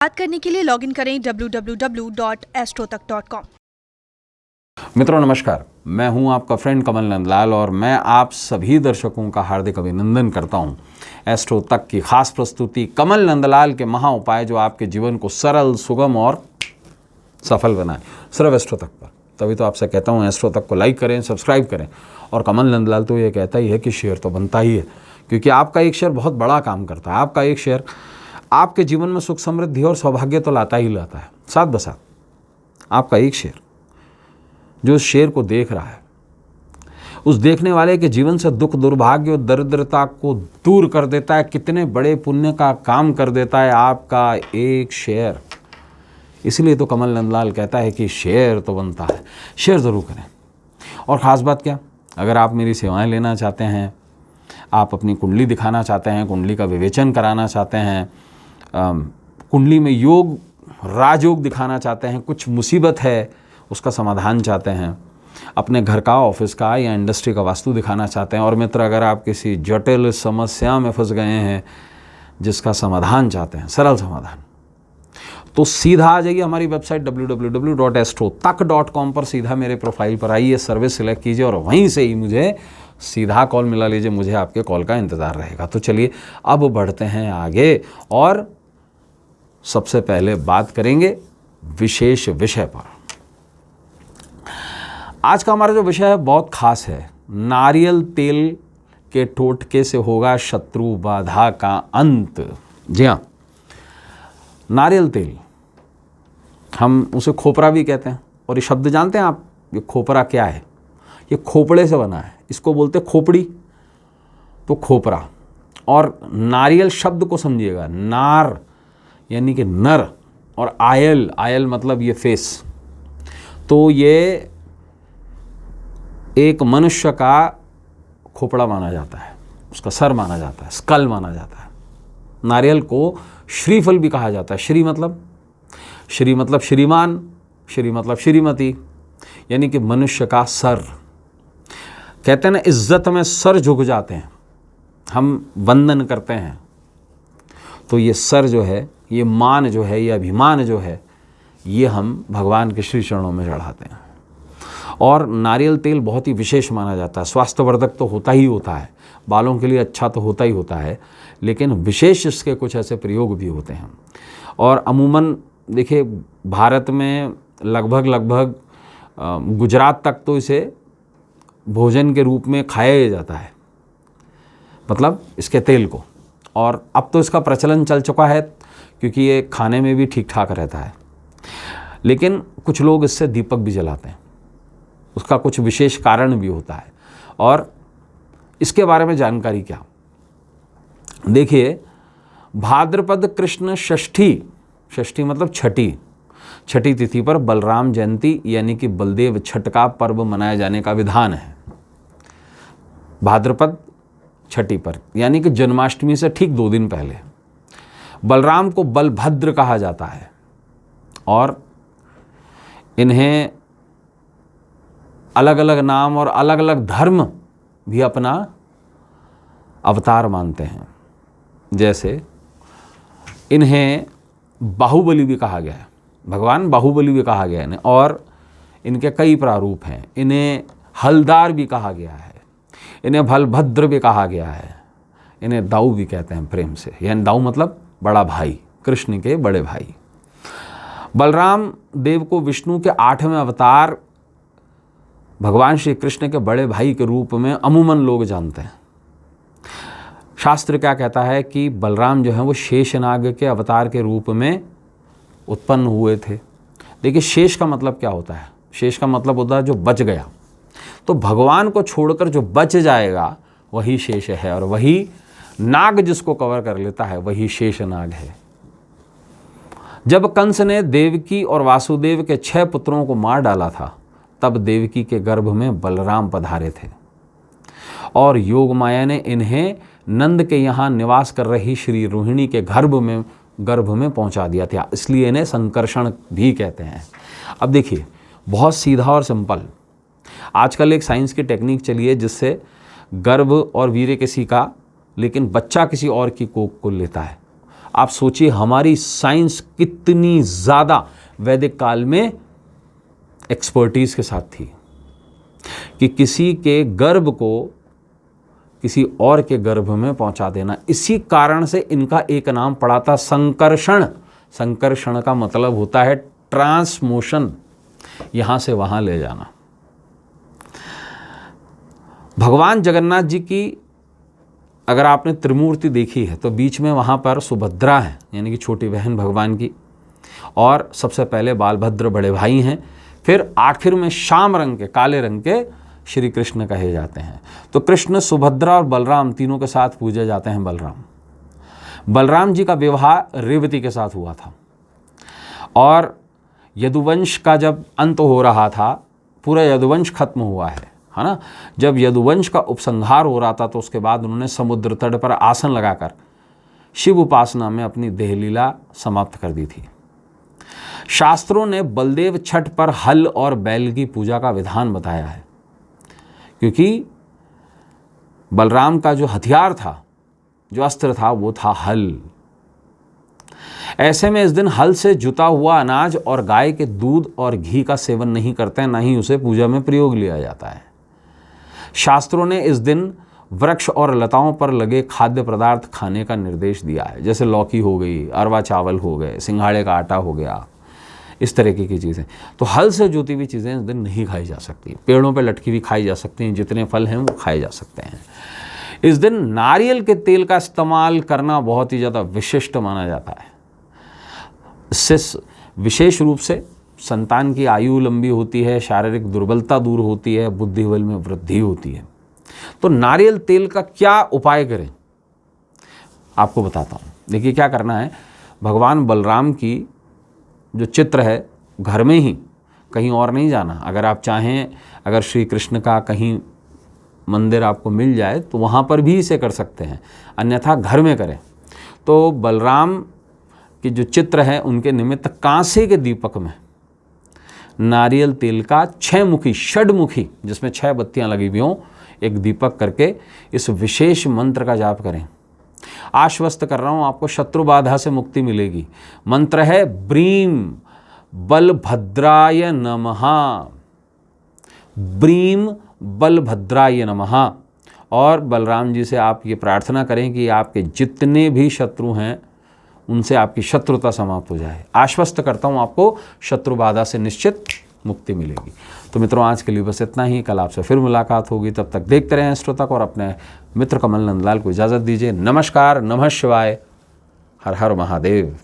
बात करने के लिए लॉगिन करें www.astrotak.com। मित्रों नमस्कार, मैं हूं आपका फ्रेंड कमल नंदलाल और मैं आप सभी दर्शकों का हार्दिक अभिनंदन करता हूं एस्ट्रो तक की खास प्रस्तुति कमल नंदलाल के महा उपाय जो आपके जीवन को सरल, सुगम और सफल बनाए, सिर्फ एस्ट्रो तक पर। तभी तो आपसे कहता हूं एस्ट्रो तक को लाइक करें, सब्सक्राइब करें। और कमल नंदलाल तो ये कहता ही है कि शेयर तो बनता ही है, क्योंकि आपका एक शेयर बहुत बड़ा काम करता है। आपका एक शेयर आपके जीवन में सुख, समृद्धि और सौभाग्य तो लाता ही लाता है। साथ बसाथ आपका एक शेयर जो उस शेर को देख रहा है, उस देखने वाले के जीवन से दुख, दुर्भाग्य और दरिद्रता को दूर कर देता है। कितने बड़े पुण्य का काम कर देता है आपका एक शेयर। इसलिए तो कमल नंदलाल कहता है कि शेयर तो बनता है, शेयर ज़रूर करें। और ख़ास बात क्या, अगर आप मेरी सेवाएं लेना चाहते हैं, आप अपनी कुंडली दिखाना चाहते हैं, कुंडली का विवेचन कराना चाहते हैं, कुंडली में योग, राजयोग दिखाना चाहते हैं, कुछ मुसीबत है उसका समाधान चाहते हैं, अपने घर का, ऑफिस का या इंडस्ट्री का वास्तु दिखाना चाहते हैं, और मित्र अगर आप किसी जटिल समस्या में फंस गए हैं जिसका समाधान चाहते हैं, सरल समाधान, तो सीधा आ जाइए हमारी वेबसाइट www.astrotak.com पर। सीधा मेरे प्रोफाइल पर आइए, सर्विस सिलेक्ट कीजिए और वहीं से ही मुझे सीधा कॉल मिला लीजिए। मुझे आपके कॉल का इंतज़ार रहेगा। तो चलिए अब बढ़ते हैं आगे और सबसे पहले बात करेंगे विशेष विषय पर। आज का हमारा जो विषय है बहुत खास है। नारियल तेल के टोटके से होगा शत्रु बाधा का अंत। जी हाँ, नारियल तेल, हम उसे खोपरा भी कहते हैं। और ये शब्द जानते हैं आप, ये खोपरा क्या है? ये खोपड़े से बना है, इसको बोलते खोपड़ी, तो खोपरा। और नारियल शब्द को समझिएगा, नार यानी कि नर, और आयल, आयल मतलब ये फेस। तो ये एक मनुष्य का खोपड़ा माना जाता है, उसका सर माना जाता है, स्कल माना जाता है। नारियल को श्रीफल भी कहा जाता है। श्री मतलब श्रीमान, श्री मतलब श्रीमती, यानी कि मनुष्य का सर। कहते हैं ना, इज्जत में सर झुक जाते हैं, हम वंदन करते हैं। तो ये सर जो है, ये मान जो है, ये अभिमान जो है, ये हम भगवान के श्री चरणों में चढ़ाते हैं। और नारियल तेल बहुत ही विशेष माना जाता है। स्वास्थ्यवर्धक तो होता ही होता है, बालों के लिए अच्छा तो होता ही होता है, लेकिन विशेष इसके कुछ ऐसे प्रयोग भी होते हैं। और अमूमन देखिए, भारत में लगभग गुजरात तक तो इसे भोजन के रूप में खाया जाता है, मतलब इसके तेल को। और अब तो इसका प्रचलन चल चुका है, क्योंकि ये खाने में भी ठीक ठाक रहता है। लेकिन कुछ लोग इससे दीपक भी जलाते हैं, उसका कुछ विशेष कारण भी होता है। और इसके बारे में जानकारी क्या, देखिए, भाद्रपद कृष्ण षष्ठी, षष्ठी मतलब छठी तिथि पर बलराम जयंती यानी कि बलदेव छठ का पर्व मनाए जाने का विधान है। भाद्रपद छठी पर यानी कि जन्माष्टमी से ठीक 2 दिन पहले। बलराम को बलभद्र कहा जाता है और इन्हें अलग अलग नाम और अलग अलग धर्म भी अपना अवतार मानते हैं। जैसे इन्हें बाहुबली भी कहा गया है, भगवान बाहुबली भी कहा गया है इन्हें, और इनके कई प्रारूप हैं। इन्हें हलदार भी कहा गया है, इन्हें बलभद्र भी कहा गया है, इन्हें दाऊ भी कहते हैं प्रेम से, यानी दाऊ मतलब बड़ा भाई, कृष्ण के बड़े भाई। बलराम देव को विष्णु के 8वें अवतार भगवान श्री कृष्ण के बड़े भाई के रूप में अमूमन लोग जानते हैं। शास्त्र क्या कहता है कि बलराम जो है वो शेषनाग के अवतार के रूप में उत्पन्न हुए थे। देखिए, शेष का मतलब क्या होता है? शेष का मतलब होता है जो बच गया। तो भगवान को छोड़कर जो बच जाएगा वही शेष है, और वही नाग जिसको कवर कर लेता है वही शेषनाग है। जब कंस ने देवकी और वासुदेव के 6 पुत्रों को मार डाला था, तब देवकी के गर्भ में बलराम पधारे थे और योग माया ने इन्हें नंद के यहाँ निवास कर रही श्री रोहिणी के गर्भ में पहुँचा दिया था। इसलिए इन्हें संकर्षण भी कहते हैं। अब देखिए, बहुत सीधा और सिंपल, आजकल एक साइंस की टेक्निक चली है जिससे गर्भ और वीर्य किसी का, लेकिन बच्चा किसी और की कोख को लेता है। आप सोचिए हमारी साइंस कितनी ज़्यादा वैदिक काल में एक्सपर्टीज़ के साथ थी कि किसी के गर्भ को किसी और के गर्भ में पहुंचा देना। इसी कारण से इनका एक नाम पड़ा था संकर्षण। संकर्षण का मतलब होता है ट्रांसमोशन, यहाँ से वहाँ ले जाना। भगवान जगन्नाथ जी की अगर आपने त्रिमूर्ति देखी है तो बीच में वहाँ पर सुभद्रा है, यानी कि छोटी बहन भगवान की, और सबसे पहले बालभद्र बड़े भाई हैं, फिर आखिर में श्याम रंग के, काले रंग के श्री कृष्ण कहे जाते हैं। तो कृष्ण, सुभद्रा और बलराम तीनों के साथ पूजे जाते हैं। बलराम जी का विवाह रेवती के साथ हुआ था, और यदुवंश का जब अंत हो रहा था, पूरा यदुवंश खत्म हुआ है ना, जब यदुवंश का उपसंहार हो रहा था तो उसके बाद उन्होंने समुद्र तट पर आसन लगाकर शिव उपासना में अपनी देहलीला समाप्त कर दी थी। शास्त्रों ने बलदेव छठ पर हल और बैल की पूजा का विधान बताया है, क्योंकि बलराम का जो हथियार था, जो अस्त्र था, वो था हल। ऐसे में इस दिन हल से जुता हुआ अनाज और गाय के दूध और घी का सेवन नहीं करते हैं, ना ही उसे पूजा में प्रयोग लिया जाता है। शास्त्रों ने इस दिन वृक्ष और लताओं पर लगे खाद्य पदार्थ खाने का निर्देश दिया है, जैसे लौकी हो गई, अरवा चावल हो गए, सिंघाड़े का आटा हो गया, इस तरीके की चीज़ें। तो हल से जुती हुई चीज़ें इस दिन नहीं खाई जा सकती। पेड़ों पे लटकी हुई खाई जा सकती हैं, जितने फल हैं वो खाए जा सकते हैं। इस दिन नारियल के तेल का इस्तेमाल करना बहुत ही ज़्यादा विशिष्ट माना जाता है। इससे विशेष रूप से संतान की आयु लंबी होती है, शारीरिक दुर्बलता दूर होती है, बुद्धि बल में वृद्धि होती है। तो नारियल तेल का क्या उपाय करें, आपको बताता हूँ। देखिए क्या करना है, भगवान बलराम की जो चित्र है घर में ही, कहीं और नहीं जाना। अगर आप चाहें, अगर श्री कृष्ण का कहीं मंदिर आपको मिल जाए तो वहाँ पर भी इसे कर सकते हैं, अन्यथा घर में करें। तो बलराम की जो चित्र है उनके निमित्त कांसे के दीपक में नारियल तेल का 6 मुखी, षडमुखी, जिसमें 6 बत्तियां लगी हुई हों, एक दीपक करके इस विशेष मंत्र का जाप करें। आश्वस्त कर रहा हूँ, आपको शत्रु बाधा से मुक्ति मिलेगी। मंत्र है ब्रीम बलभद्राय नमः, ब्रीम बलभद्राय नमः। और बलराम जी से आप ये प्रार्थना करें कि आपके जितने भी शत्रु हैं उनसे आपकी शत्रुता समाप्त हो जाए। आश्वस्त करता हूँ, आपको शत्रु बाधा से निश्चित मुक्ति मिलेगी। तो मित्रों, आज के लिए बस इतना ही। कल आपसे फिर मुलाकात होगी, तब तक देखते रहें श्रोतक और अपने मित्र कमल नंदलाल को इजाज़त दीजिए। नमस्कार, नमः शिवाय, हर हर महादेव।